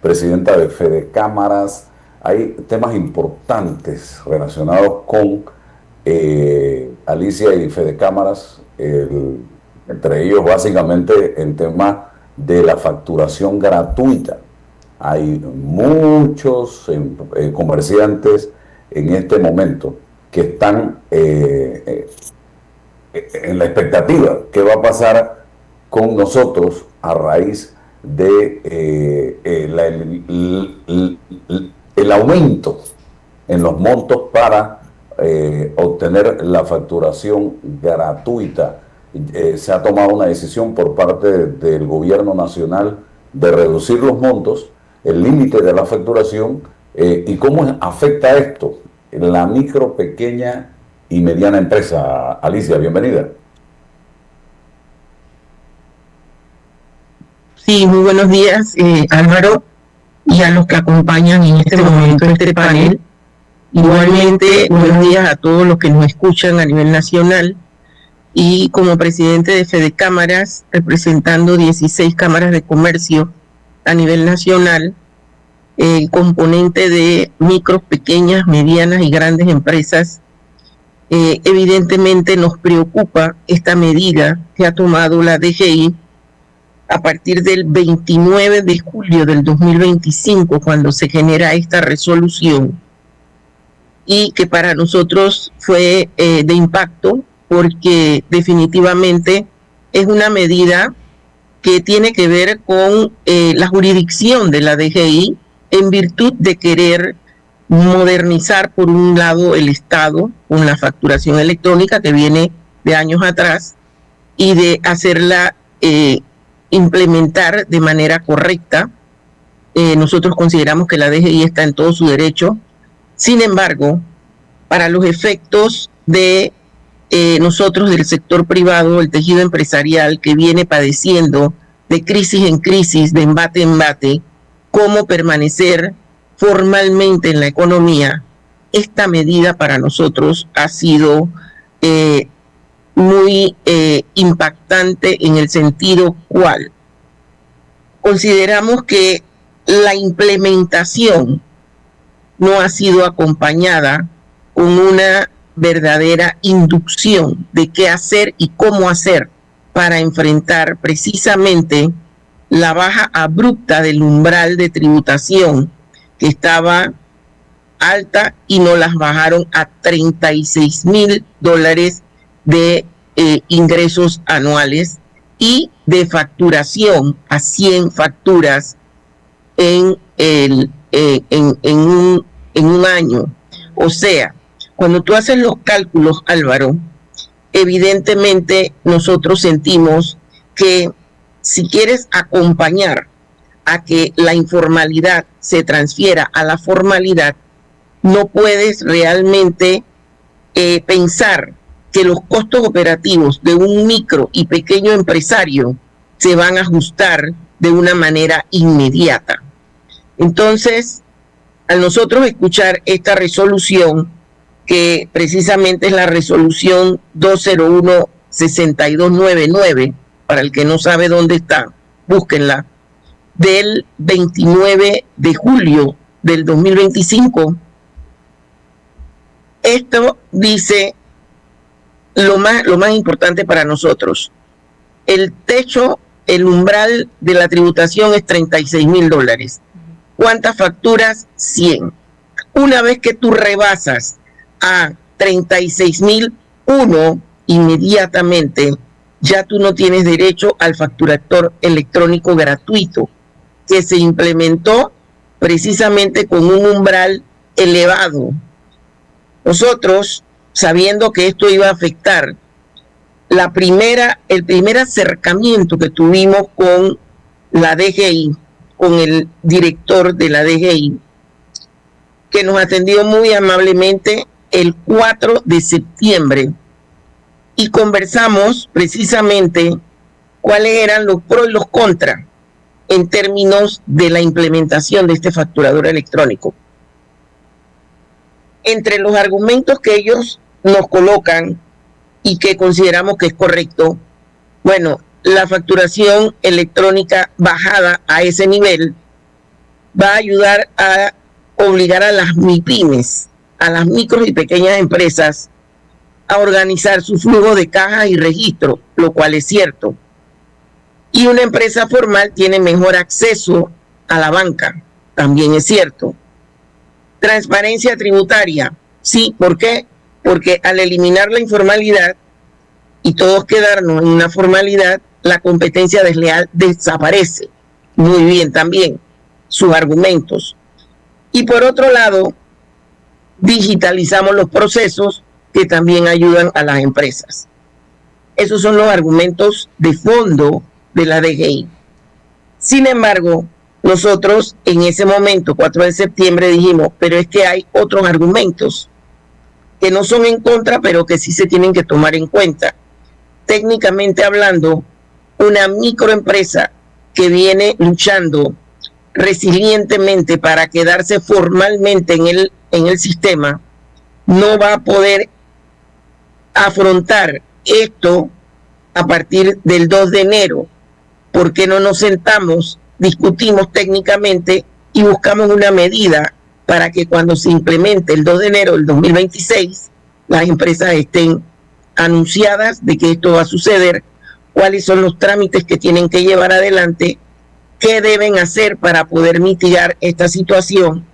presidenta de Fede Cámaras. Hay temas importantes relacionados con Alicia y Fede Cámaras, entre ellos básicamente el tema de la facturación gratuita. Hay muchos comerciantes en este momento que están en la expectativa qué va a pasar con nosotros a raíz de el aumento en los montos para obtener la facturación gratuita. Se ha tomado una decisión por parte del gobierno nacional de reducir los montos, el límite de la facturación, y cómo afecta esto la micro, pequeña y mediana empresa. Alicia, bienvenida. Sí, muy buenos días, Álvaro, y a los que acompañan en este momento este panel. Igualmente, buenos días a todos los que nos escuchan a nivel nacional. Y como presidente de Fede Cámaras, representando 16 cámaras de comercio a nivel nacional, componente de micros, pequeñas, medianas y grandes empresas, evidentemente nos preocupa esta medida que ha tomado la DGI a partir del 29 de julio del 2025, cuando se genera esta resolución, y que para nosotros fue de impacto, porque definitivamente es una medida que tiene que ver con la jurisdicción de la DGI en virtud de querer modernizar, por un lado, el Estado con la facturación electrónica que viene de años atrás, y de hacerla implementar de manera correcta. Nosotros consideramos que la DGI está en todo su derecho. Sin embargo, para los efectos de nosotros del sector privado, el tejido empresarial que viene padeciendo de crisis en crisis, de embate en embate, cómo permanecer formalmente en la economía, esta medida para nosotros ha sido muy impactante en el sentido cual consideramos que la implementación no ha sido acompañada con una verdadera inducción de qué hacer y cómo hacer para enfrentar precisamente la baja abrupta del umbral de tributación, que estaba alta y no las bajaron a $36,000 de ingresos anuales y de facturación a 100 facturas en un año. O sea, cuando tú haces los cálculos, Álvaro, evidentemente nosotros sentimos que si quieres acompañar a que la informalidad se transfiera a la formalidad, no puedes realmente pensar que los costos operativos de un micro y pequeño empresario se van a ajustar de una manera inmediata. Entonces, al nosotros escuchar esta resolución, que precisamente es la resolución 201-6299, para el que no sabe dónde está, búsquenla, del 29 de julio del 2025, esto dice lo más importante para nosotros. El techo, el umbral de la tributación es $36,000. ¿Cuántas facturas? 100. Una vez que tú rebasas a 36,001, inmediatamente ya tú no tienes derecho al facturador electrónico gratuito, que se implementó precisamente con un umbral elevado. Nosotros, sabiendo que esto iba a afectar, el primer acercamiento que tuvimos con la DGI, con el director de la DGI, que nos atendió muy amablemente el 4 de septiembre, y conversamos precisamente cuáles eran los pros y los contras en términos de la implementación de este facturador electrónico. Entre los argumentos que ellos nos colocan y que consideramos que es correcto, bueno, la facturación electrónica bajada a ese nivel va a ayudar a obligar a las MIPYMES, a las micros y pequeñas empresas, a organizar su flujo de caja y registro, lo cual es cierto. Y una empresa formal tiene mejor acceso a la banca, también es cierto. Transparencia tributaria, sí, ¿por qué? Porque al eliminar la informalidad y todos quedarnos en una formalidad, la competencia desleal desaparece. Muy bien también sus argumentos. Y por otro lado, digitalizamos los procesos que también ayudan a las empresas. Esos son los argumentos de fondo de la DGI. Sin embargo, nosotros en ese momento, 4 de septiembre, dijimos, pero es que hay otros argumentos que no son en contra, pero que sí se tienen que tomar en cuenta. Técnicamente hablando, una microempresa que viene luchando resilientemente para quedarse formalmente en el sistema, no va a poder afrontar esto a partir del 2 de enero. ¿Por qué no nos sentamos, discutimos técnicamente y buscamos una medida para que cuando se implemente el 2 de enero del 2026, las empresas estén anunciadas de que esto va a suceder, cuáles son los trámites que tienen que llevar adelante, qué deben hacer para poder mitigar esta situación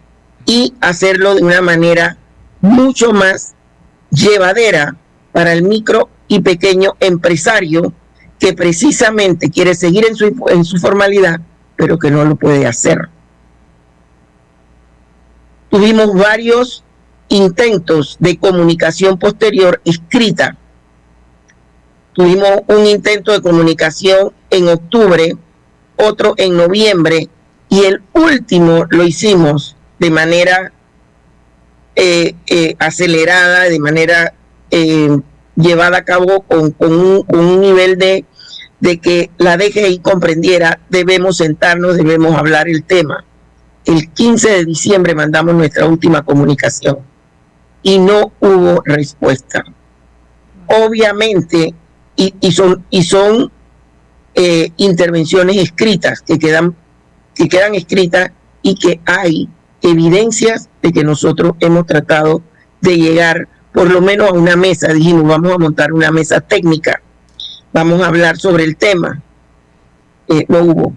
y hacerlo de una manera mucho más llevadera para el micro y pequeño empresario que precisamente quiere seguir en su formalidad, pero que no lo puede hacer. Tuvimos varios intentos de comunicación posterior escrita. Tuvimos un intento de comunicación en octubre, otro en noviembre, y el último lo hicimos de manera acelerada, de manera llevada a cabo con un nivel de que la DGI comprendiera, debemos sentarnos, debemos hablar el tema. El 15 de diciembre mandamos nuestra última comunicación y no hubo respuesta. Obviamente, y son intervenciones escritas que quedan escritas y que hay evidencias de que nosotros hemos tratado de llegar por lo menos a una mesa. Dijimos, vamos a montar una mesa técnica, vamos a hablar sobre el tema. No hubo.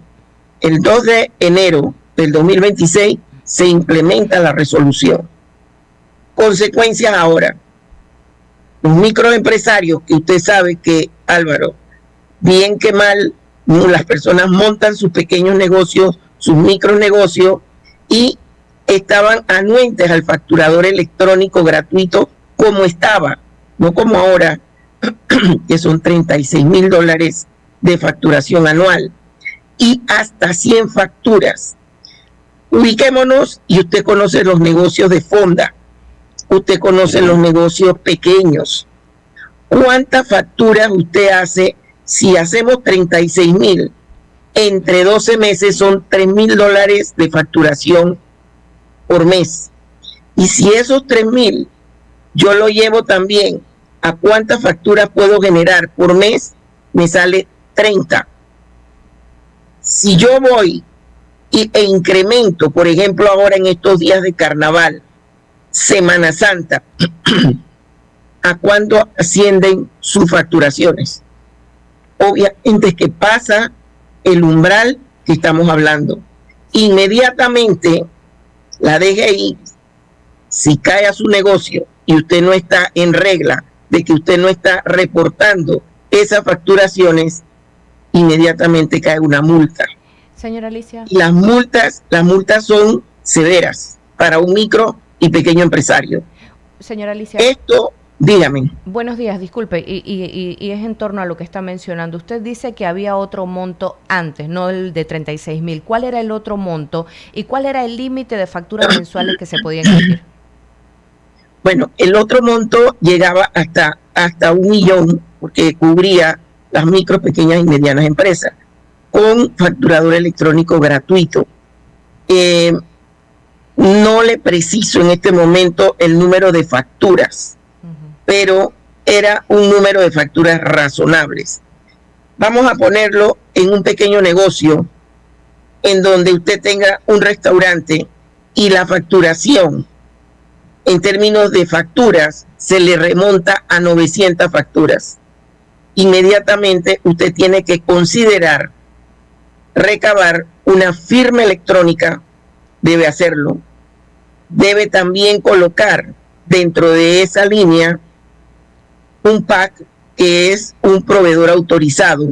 El 2 de enero del 2026 se implementa la resolución. Consecuencias ahora. Los microempresarios, que usted sabe que, Álvaro, bien que mal, las personas montan sus pequeños negocios, sus micronegocios, y estaban anuentes al facturador electrónico gratuito como estaba, no como ahora, que son $36,000 de facturación anual y hasta 100 facturas. Ubiquémonos, y usted conoce los negocios de fonda, usted conoce los negocios pequeños. ¿Cuántas facturas usted hace? Si hacemos 36,000, entre 12 meses son $3,000 de facturación por mes. Y si esos 3,000 yo lo llevo también a cuántas facturas puedo generar por mes, me sale 30. Si yo voy e incremento, por ejemplo, ahora en estos días de carnaval, Semana Santa, ¿a cuánto ascienden sus facturaciones? Obviamente que pasa el umbral que estamos hablando. Inmediatamente la DGI, si cae a su negocio y usted no está en regla de que usted no está reportando esas facturaciones, inmediatamente cae una multa. Señora Alicia. Y las multas son severas para un micro y pequeño empresario. Señora Alicia. Esto, dígame. Buenos días, disculpe, y es en torno a lo que está mencionando. Usted dice que había otro monto antes, no el de 36,000. ¿Cuál era el otro monto y cuál era el límite de facturas mensuales que se podían emitir? Bueno, el otro monto llegaba hasta 1 millón, porque cubría las micro, pequeñas y medianas empresas, con facturador electrónico gratuito. No le preciso en este momento el número de facturas, pero era un número de facturas razonables. Vamos a ponerlo en un pequeño negocio en donde usted tenga un restaurante y la facturación en términos de facturas se le remonta a 900 facturas. Inmediatamente usted tiene que considerar recabar una firma electrónica, debe hacerlo. Debe también colocar dentro de esa línea un PAC, que es un proveedor autorizado,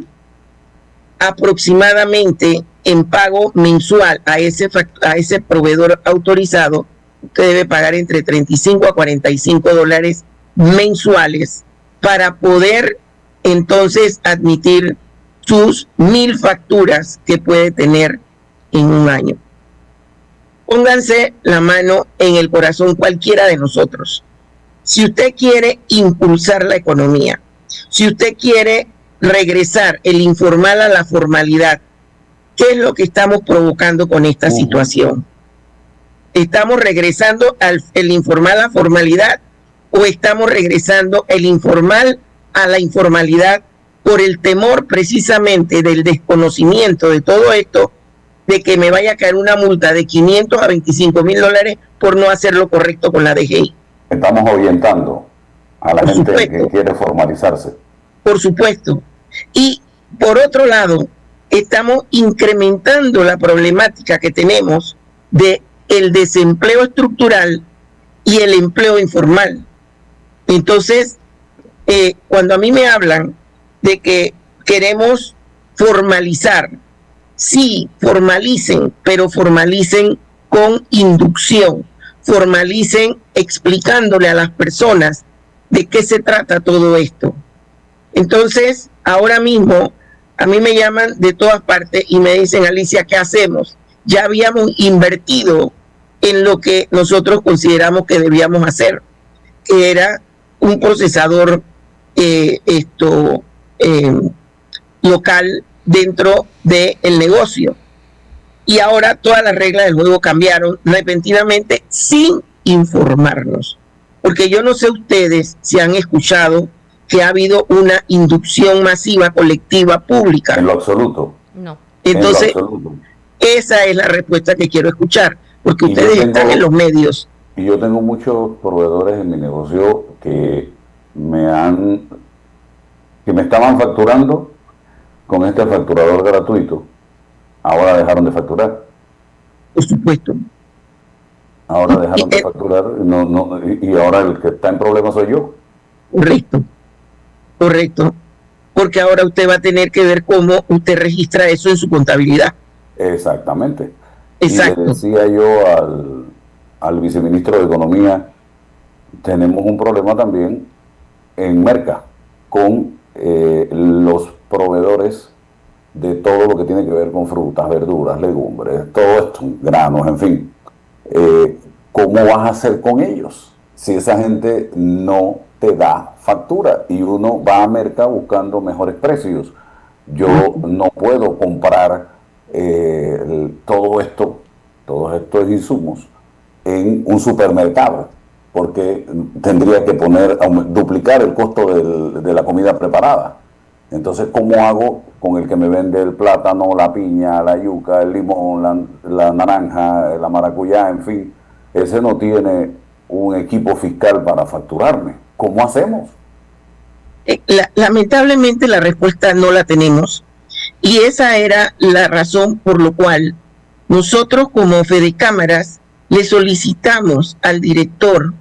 aproximadamente en pago mensual a ese proveedor autorizado. Usted debe pagar entre 35 a 45 dólares mensuales para poder entonces admitir sus 1000 facturas que puede tener en un año. Pónganse la mano en el corazón cualquiera de nosotros. Si usted quiere impulsar la economía, si usted quiere regresar el informal a la formalidad, ¿qué es lo que estamos provocando con esta situación? ¿Estamos regresando el informal a la formalidad o estamos regresando el informal a la informalidad por el temor precisamente del desconocimiento de todo esto, de que me vaya a caer una multa de 500 a 25 mil dólares por no hacer lo correcto con la DGI? Estamos ahuyentando a la gente que quiere formalizarse. Por supuesto. Y por otro lado, estamos incrementando la problemática que tenemos de el desempleo estructural y el empleo informal. Entonces, cuando a mí me hablan de que queremos formalizar, sí, formalicen, pero formalicen con inducción, formalicen explicándole a las personas de qué se trata todo esto. Entonces, ahora mismo, a mí me llaman de todas partes y me dicen, Alicia, ¿qué hacemos? Ya habíamos invertido en lo que nosotros consideramos que debíamos hacer, que era un procesador local dentro del negocio. Y ahora todas las reglas del juego cambiaron repentinamente sin informarnos. Porque yo no sé ustedes si han escuchado que ha habido una inducción masiva, colectiva, pública. En lo absoluto. No. Entonces, en lo absoluto. Esa es la respuesta que quiero escuchar, porque ustedes están en los medios. Y yo tengo muchos proveedores en mi negocio que me estaban facturando con este facturador gratuito. Ahora dejaron de facturar. Por supuesto. Ahora dejaron de facturar y ahora el que está en problemas soy yo. Correcto. Porque ahora usted va a tener que ver cómo usted registra eso en su contabilidad. Exactamente. Exacto. Y le decía yo al viceministro de Economía, tenemos un problema también en Merca con los proveedores de todo lo que tiene que ver con frutas, verduras, legumbres, todo esto, granos, en fin. ¿Cómo vas a hacer con ellos si esa gente no te da factura y uno va a Merca buscando mejores precios? Yo no puedo comprar todos estos insumos en un supermercado porque tendría que duplicar el costo de la comida preparada. Entonces, ¿cómo hago con el que me vende el plátano, la piña, la yuca, el limón, la naranja, la maracuyá, en fin? Ese no tiene un equipo fiscal para facturarme. ¿Cómo hacemos? Lamentablemente la respuesta no la tenemos, y esa era la razón por la cual nosotros como Fedecámaras le solicitamos al director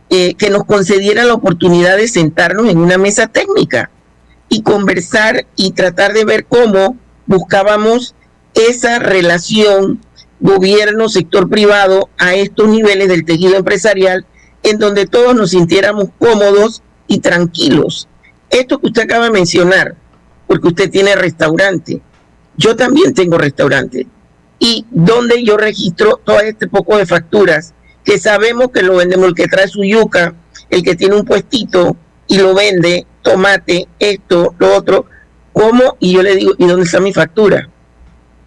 que nos concediera la oportunidad de sentarnos en una mesa técnica y conversar y tratar de ver cómo buscábamos esa relación gobierno-sector privado a estos niveles del tejido empresarial, en donde todos nos sintiéramos cómodos y tranquilos. Esto que usted acaba de mencionar, porque usted tiene restaurante, yo también tengo restaurante, y donde yo registro todo este poco de facturas, que sabemos que lo vendemos, el que trae su yuca, el que tiene un puestito y lo vende, tomate, esto, lo otro, ¿cómo? Y yo le digo, ¿y dónde está mi factura?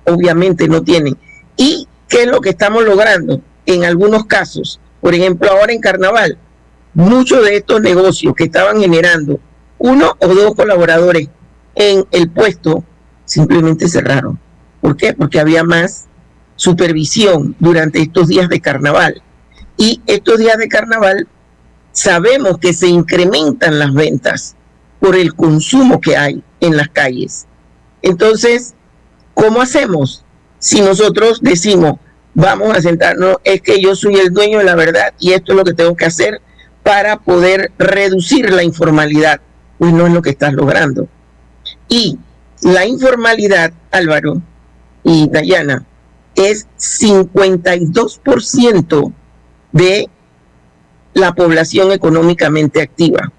Obviamente no tienen. ¿Y qué es lo que estamos logrando? En algunos casos, por ejemplo, ahora en Carnaval, muchos de estos negocios que estaban generando 1 o 2 colaboradores en el puesto, simplemente cerraron. ¿Por qué? Porque había más supervisión durante estos días de carnaval. Y estos días de carnaval sabemos que se incrementan las ventas por el consumo que hay en las calles. Entonces, ¿cómo hacemos? Si nosotros decimos, vamos a sentarnos, es que yo soy el dueño de la verdad y esto es lo que tengo que hacer para poder reducir la informalidad, pues no es lo que estás logrando. Y la informalidad, Álvaro y Dayana, es 52% de la población económicamente activa.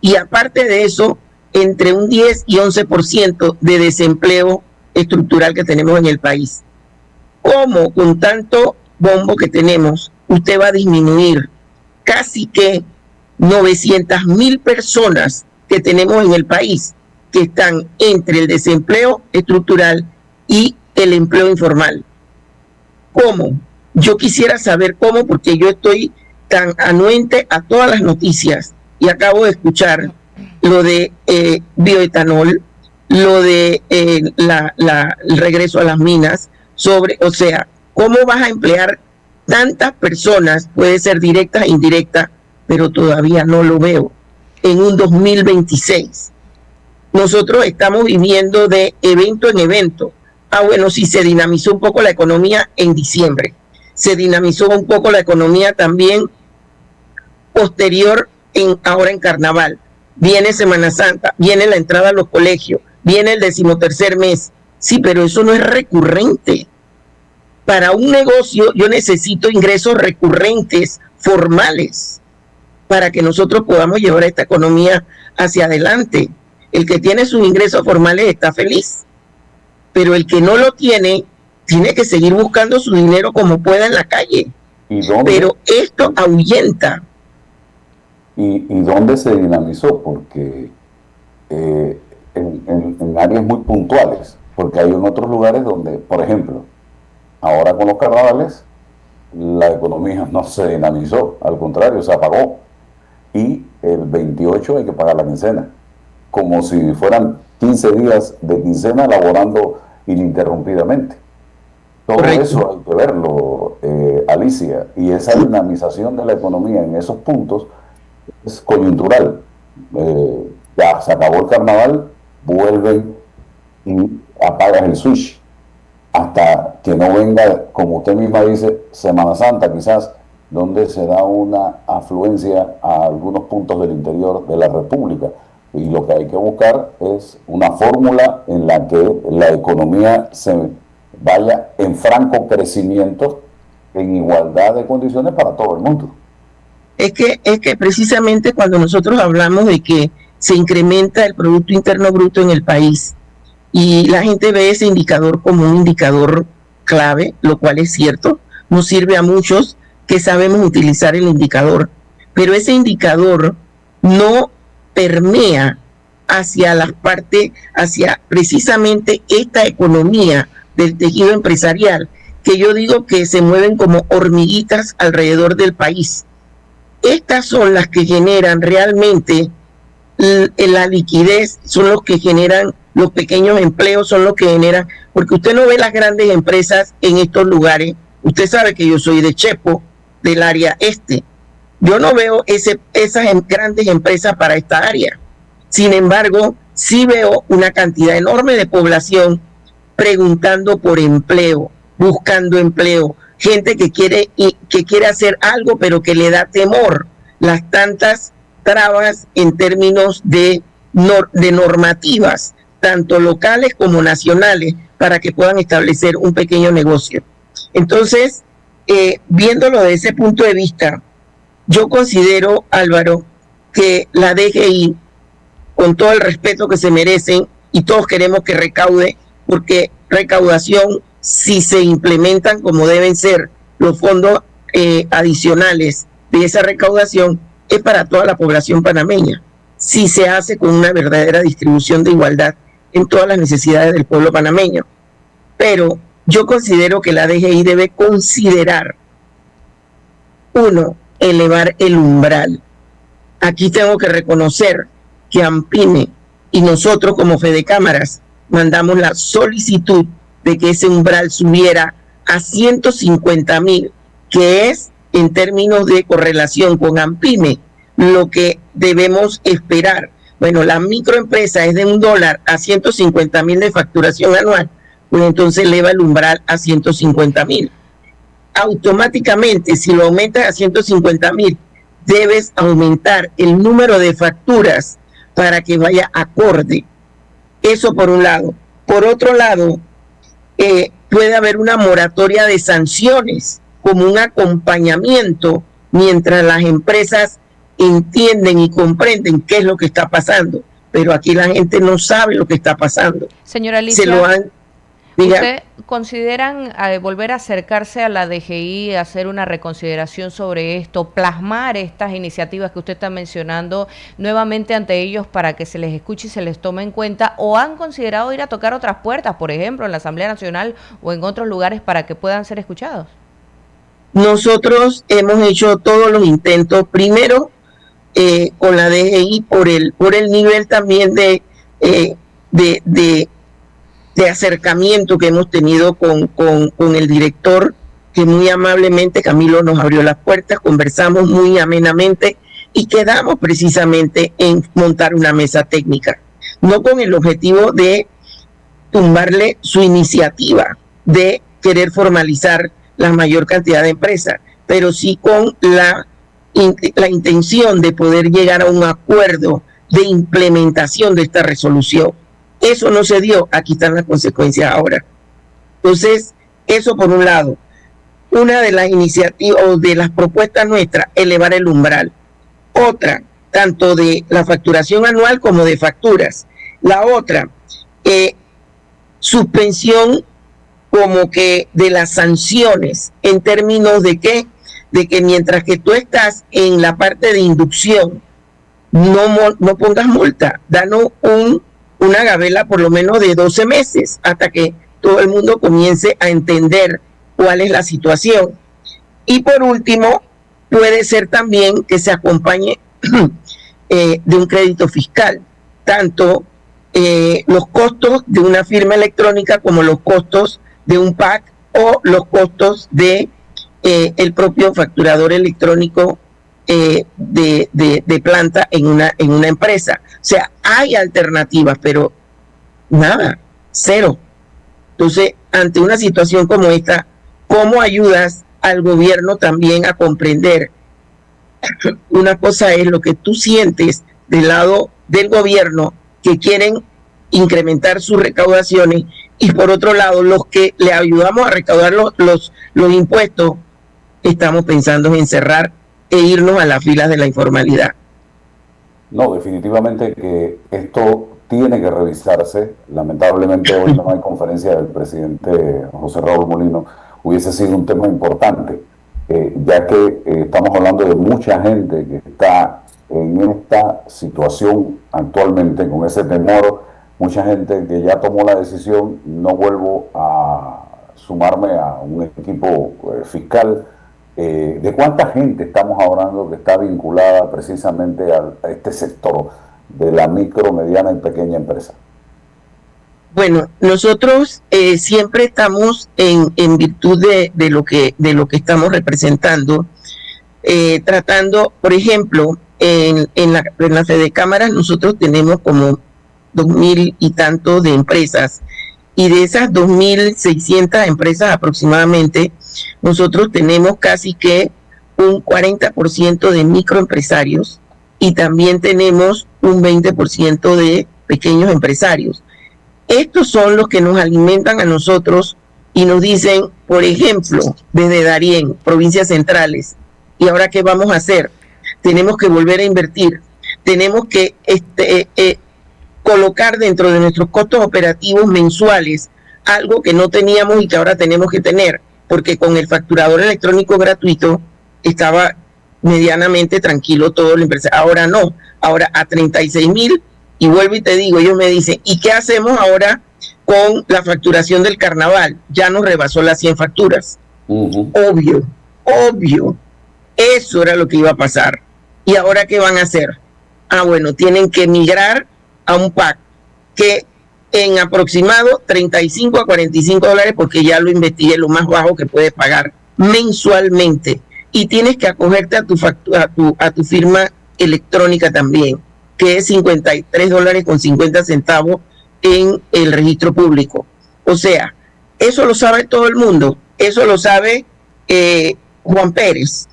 Y aparte de eso, entre un 10 y 11% de desempleo estructural que tenemos en el país. ¿Cómo con tanto bombo que tenemos usted va a disminuir casi que 900,000 personas que tenemos en el país que están entre el desempleo estructural y el empleo informal? ¿Cómo? Yo quisiera saber cómo, porque yo estoy tan anuente a todas las noticias y acabo de escuchar lo de bioetanol, lo de el regreso a las minas, o sea, ¿cómo vas a emplear tantas personas? Puede ser directas e indirectas, pero todavía no lo veo en un 2026. Nosotros estamos viviendo de evento en evento. Bueno, sí, se dinamizó un poco la economía en diciembre. Se dinamizó un poco la economía también posterior ahora en carnaval. Viene Semana Santa, viene la entrada a los colegios, viene el 13º mes. Sí, pero eso no es recurrente. Para un negocio yo necesito ingresos recurrentes, formales, para que nosotros podamos llevar esta economía hacia adelante. El que tiene sus ingresos formales está feliz, pero el que no lo tiene, tiene que seguir buscando su dinero como pueda en la calle. Pero esto ahuyenta. ¿Y dónde se dinamizó? Porque en áreas muy puntuales, porque hay en otros lugares donde, por ejemplo, ahora con los carnavales, la economía no se dinamizó, al contrario, se apagó. Y el 28 hay que pagar la quincena, como si fueran 15 días de quincena laborando ininterrumpidamente. Todo Correcto. Eso hay que verlo, Alicia, y esa dinamización de la economía en esos puntos es coyuntural. Ya se acabó el carnaval, vuelven y apagas el switch hasta que no venga, como usted misma dice, Semana Santa quizás, donde se da una afluencia a algunos puntos del interior de la República. Y lo que hay que buscar es una fórmula en la que la economía se vaya en franco crecimiento, en igualdad de condiciones para todo el mundo. Es que precisamente cuando nosotros hablamos de que se incrementa el Producto Interno Bruto en el país y la gente ve ese indicador como un indicador clave, lo cual es cierto, nos sirve a muchos que sabemos utilizar el indicador, pero ese indicador no permea hacia las partes, hacia precisamente esta economía del tejido empresarial, que yo digo que se mueven como hormiguitas alrededor del país. Estas son las que generan realmente la liquidez, son los que generan los pequeños empleos, son los que generan, porque usted no ve las grandes empresas en estos lugares. Usted sabe que yo soy de Chepo, del área este. Yo no veo esas grandes empresas para esta área. Sin embargo, sí veo una cantidad enorme de población preguntando por empleo, buscando empleo, gente que quiere hacer algo, pero que le da temor las tantas trabas en términos de normativas, tanto locales como nacionales, para que puedan establecer un pequeño negocio. Entonces, viéndolo desde ese punto de vista, yo considero, Álvaro, que la DGI, con todo el respeto que se merecen, y todos queremos que recaude, porque recaudación, si se implementan como deben ser los fondos adicionales de esa recaudación, es para toda la población panameña, si se hace con una verdadera distribución de igualdad en todas las necesidades del pueblo panameño. Pero yo considero que la DGI debe considerar, uno, elevar el umbral. Aquí tengo que reconocer que AMPIME y nosotros como Fedecámaras mandamos la solicitud de que ese umbral subiera a 150,000, que es, en términos de correlación con AMPIME, lo que debemos esperar. Bueno, la microempresa es de $1 a 150,000 de facturación anual, pues entonces eleva el umbral a 150,000. Automáticamente, si lo aumentas a 150,000, debes aumentar el número de facturas para que vaya acorde. Eso por un lado. Por otro lado, puede haber una moratoria de sanciones como un acompañamiento mientras las empresas entienden y comprenden qué es lo que está pasando. Pero aquí la gente no sabe lo que está pasando. Señora Alicia, Se lo han... ¿usted consideran volver a acercarse a la DGI, hacer una reconsideración sobre esto, plasmar estas iniciativas que usted está mencionando nuevamente ante ellos para que se les escuche y se les tome en cuenta? ¿O han considerado ir a tocar otras puertas, por ejemplo, en la Asamblea Nacional o en otros lugares para que puedan ser escuchados? Nosotros hemos hecho todos los intentos, primero con la DGI por el nivel también de acercamiento que hemos tenido con el director, que muy amablemente Camilo nos abrió las puertas, conversamos muy amenamente y quedamos precisamente en montar una mesa técnica, no con el objetivo de tumbarle su iniciativa de querer formalizar la mayor cantidad de empresas, pero sí con la intención de poder llegar a un acuerdo de implementación de esta resolución. Eso no se dio, aquí están las consecuencias ahora. Entonces, eso por un lado. Una de las iniciativas o de las propuestas nuestras, elevar el umbral. Otra, tanto de la facturación anual como de facturas. La otra, suspensión como que de las sanciones, en términos de que mientras que tú estás en la parte de inducción, no pongas multa, danos una gabela por lo menos de 12 meses hasta que todo el mundo comience a entender cuál es la situación. Y por último, puede ser también que se acompañe de un crédito fiscal, tanto los costos de una firma electrónica como los costos de un PAC o los costos de el propio facturador electrónico de planta en una empresa. O sea, hay alternativas, pero nada, cero. Entonces, ante una situación como esta, ¿cómo ayudas al gobierno también a comprender? Una cosa es lo que tú sientes del lado del gobierno, que quieren incrementar sus recaudaciones, y por otro lado, los que le ayudamos a recaudar los impuestos, estamos pensando en cerrar e irnos a las filas de la informalidad. No, definitivamente que esto tiene que revisarse. Lamentablemente hoy no hay conferencia del presidente José Raúl Mulino. Hubiese sido un tema importante, ya que estamos hablando de mucha gente que está en esta situación actualmente, con ese temor, mucha gente que ya tomó la decisión: no vuelvo a sumarme a un equipo fiscal. ¿De cuánta gente estamos hablando que está vinculada precisamente a este sector de la micro, mediana y pequeña empresa? Bueno, nosotros siempre estamos en virtud de lo que estamos representando, tratando, por ejemplo, en la Fedecámaras nosotros tenemos como 2,000 y tanto de empresas, y de esas 2,600 empresas aproximadamente, nosotros tenemos casi que un 40% de microempresarios y también tenemos un 20% de pequeños empresarios. Estos son los que nos alimentan a nosotros y nos dicen, por ejemplo, desde Darién, provincias centrales, ¿y ahora qué vamos a hacer? Tenemos que volver a invertir, tenemos que colocar dentro de nuestros costos operativos mensuales algo que no teníamos y que ahora tenemos que tener, porque con el facturador electrónico gratuito estaba medianamente tranquilo todo la empresa. Ahora no, ahora a 36,000, y vuelvo y te digo, ellos me dicen, ¿y qué hacemos ahora con la facturación del carnaval? Ya nos rebasó las 100 facturas. Obvio, eso era lo que iba a pasar. ¿Y ahora qué van a hacer? Bueno, tienen que migrar a un PAC, que en aproximado 35 a 45 dólares, porque ya lo investigué, lo más bajo que puedes pagar mensualmente. Y tienes que acogerte a tu factura, a tu firma electrónica también, que es 53 dólares con 50 centavos en el registro público. O sea, eso lo sabe todo el mundo, eso lo sabe Juan Pérez.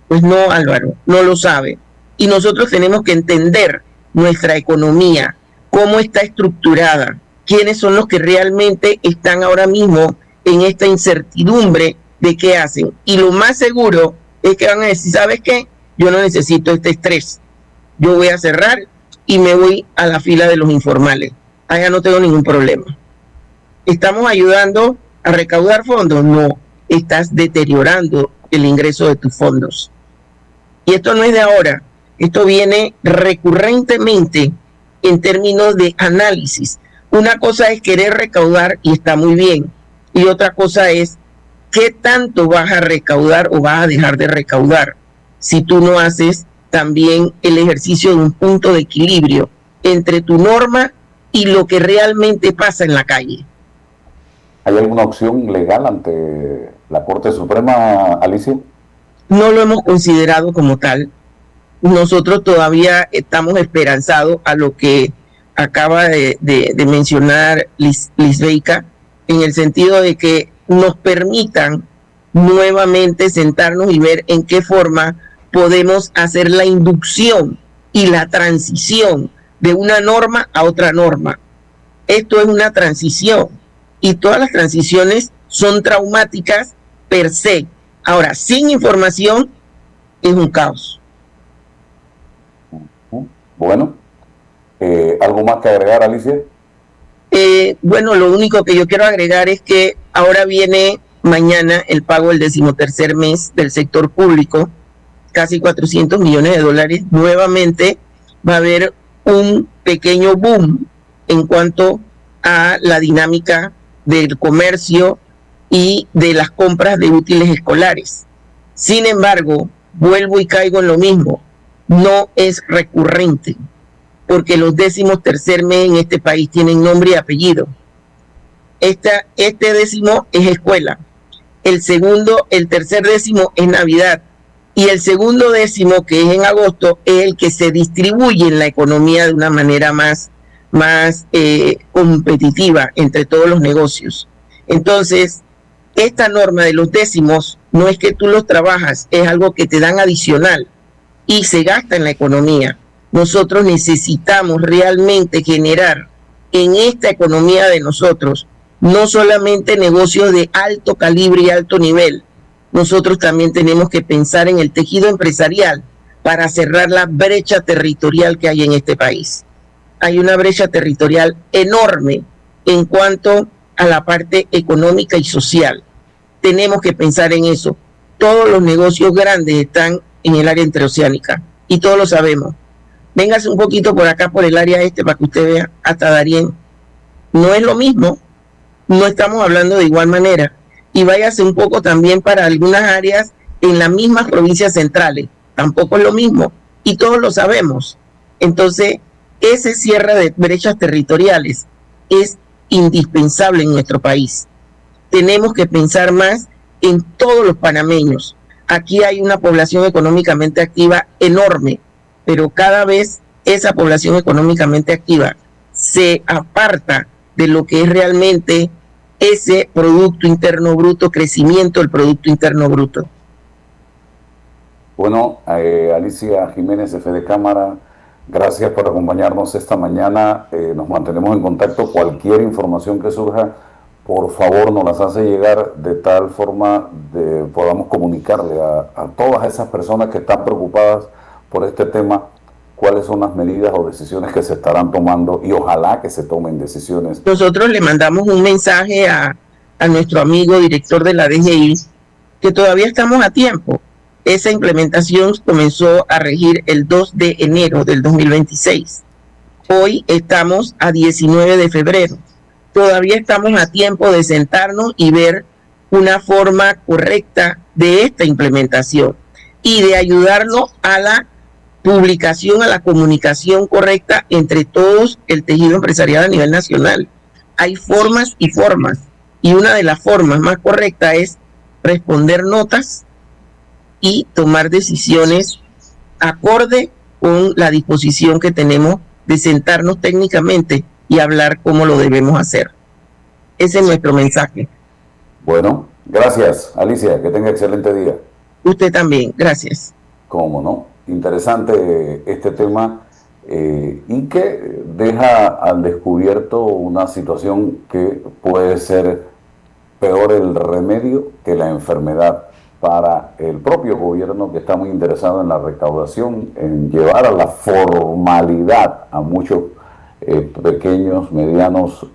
Pues no, Álvaro, no lo sabe. Y nosotros tenemos que entender nuestra economía, cómo está estructurada, quiénes son los que realmente están ahora mismo en esta incertidumbre de qué hacen. Y lo más seguro es que van a decir, ¿sabes qué? Yo no necesito este estrés. Yo voy a cerrar y me voy a la fila de los informales. Allá no tengo ningún problema. ¿Estamos ayudando a recaudar fondos? No, estás deteriorando el ingreso de tus fondos. Y esto no es de ahora, esto viene recurrentemente en términos de análisis. Una cosa es querer recaudar y está muy bien, y otra cosa es qué tanto vas a recaudar o vas a dejar de recaudar si tú no haces también el ejercicio de un punto de equilibrio entre tu norma y lo que realmente pasa en la calle. ¿Hay alguna opción legal ante la Corte Suprema, Alicia? No lo hemos considerado como tal. Nosotros todavía estamos esperanzados a lo que acaba de mencionar Lisbeica, en el sentido de que nos permitan nuevamente sentarnos y ver en qué forma podemos hacer la inducción y la transición de una norma a otra norma. Esto es una transición y todas las transiciones son traumáticas per se. Ahora, sin información es un caos. Bueno, ¿algo más que agregar, Alicia? Bueno, lo único que yo quiero agregar es que ahora viene mañana el pago del 13º mes del sector público, casi 400 millones de dólares. Nuevamente va a haber un pequeño boom en cuanto a la dinámica del comercio y de las compras de útiles escolares. Sin embargo, vuelvo y caigo en lo mismo, no es recurrente, porque los 13º mes en este país tienen nombre y apellido. Este décimo es escuela, el tercer décimo es Navidad, y el segundo décimo, que es en agosto, es el que se distribuye en la economía de una manera más competitiva entre todos los negocios. Entonces, esta norma de los décimos no es que tú los trabajas, es algo que te dan adicional y se gasta en la economía. Nosotros necesitamos realmente generar en esta economía de nosotros no solamente negocios de alto calibre y alto nivel. Nosotros también tenemos que pensar en el tejido empresarial para cerrar la brecha territorial que hay en este país. Hay una brecha territorial enorme en cuanto a la parte económica y social. Tenemos que pensar en eso. Todos los negocios grandes están en el área interoceánica y todos lo sabemos. Véngase un poquito por acá, por el área para que usted vea, hasta Darién. No es lo mismo, no estamos hablando de igual manera. Y váyase un poco también para algunas áreas en las mismas provincias centrales. Tampoco es lo mismo y todos lo sabemos. Entonces, ese cierre de brechas territoriales es indispensable en nuestro país. Tenemos que pensar más en todos los panameños. Aquí hay una población económicamente activa enorme, pero cada vez esa población económicamente activa se aparta de lo que es realmente ese Producto Interno Bruto, crecimiento del Producto Interno Bruto. Bueno, Alicia Jiménez, jefe de Cámara, gracias por acompañarnos esta mañana. Nos mantenemos en contacto. Cualquier información que surja, por favor, nos las hace llegar de tal forma de podamos comunicarle a todas esas personas que están preocupadas por este tema, cuáles son las medidas o decisiones que se estarán tomando y ojalá que se tomen decisiones. Nosotros le mandamos un mensaje a nuestro amigo director de la DGI que todavía estamos a tiempo. Esa implementación comenzó a regir el 2 de enero del 2026. Hoy estamos a 19 de febrero. Todavía estamos a tiempo de sentarnos y ver una forma correcta de esta implementación y de ayudarnos a la publicación, a la comunicación correcta entre todos el tejido empresarial a nivel nacional. hay formas y formas, y una de las formas más correctas es responder notas y tomar decisiones acorde con la disposición que tenemos de sentarnos técnicamente y hablar cómo lo debemos hacer. Ese es nuestro mensaje. Bueno, gracias, Alicia, que tenga excelente día. Usted también, gracias. Cómo no, interesante este tema y que deja al descubierto una situación que puede ser peor el remedio que la enfermedad para el propio gobierno, que está muy interesado en la recaudación, en llevar a la formalidad a muchos pequeños, medianos